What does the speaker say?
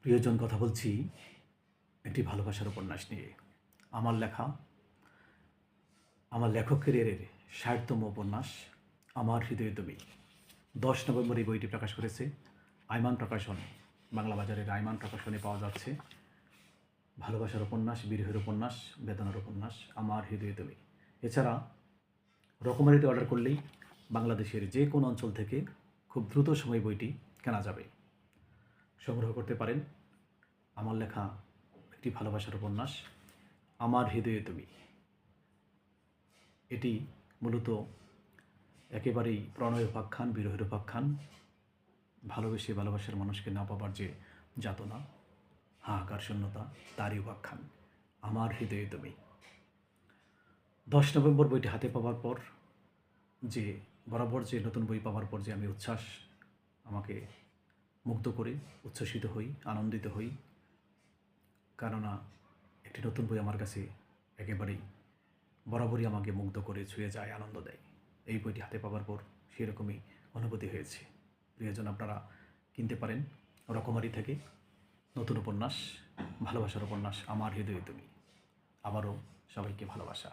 প্রিয়জন, কথা বলছি একটি ভালোবাসার উপন্যাস নিয়ে। আমার লেখা, আমার লেখকের ৬০তম উপন্যাস আমার হৃদয়ে তুমি। ১০ নভেম্বর এই বইটি প্রকাশ করেছে আইমান প্রকাশন। বাংলা বাজারের আইমান প্রকাশনে পাওয়া যাচ্ছে ভালোবাসার উপন্যাস, বিরহের উপন্যাস, বেদনার উপন্যাস আমার হৃদয়ে তুমি। এছাড়া রকমারিতে অর্ডার করলেই বাংলাদেশের যে কোনো অঞ্চল থেকে খুব দ্রুত সময় বইটি কেনা যাবে। সংগ্রহ করতে পারেন আমার লেখা একটি ভালোবাসার উপন্যাস আমার হৃদয়ে তুমি। এটি মূলত একেবারেই প্রণয় উপাখ্যান, বিরহের উপাখ্যান। ভালোবেসে ভালোবাসার মানুষকে না পাবার যে যাতনা, হাহাকার শূন্যতা, তারই উপাখ্যান আমার হৃদয়ে তুমি। ১০ নভেম্বর বইটি হাতে পাওয়ার পর যে বরাবর যে নতুন বই পাওয়ার পর যে আমি উচ্ছ্বাস আমাকে মুগ্ধ করে উচ্ছ্বসিত হই, আনন্দিত হই, কেননা একটি নতুন বই আমার কাছে একেবারেই বরাবরই আমাকে মুগ্ধ করে ছুঁয়ে যায়, আনন্দ দেয়। এই বইটি হাতে পাওয়ার পর সেরকমই অনুভূতি হয়েছে। প্রিয়জন, আপনারা কিনতে পারেন রকমারি থেকে নতুন উপন্যাস, ভালোবাসার উপন্যাস আমার হৃদয়ে তুমি। আবারও সবাইকে ভালোবাসা।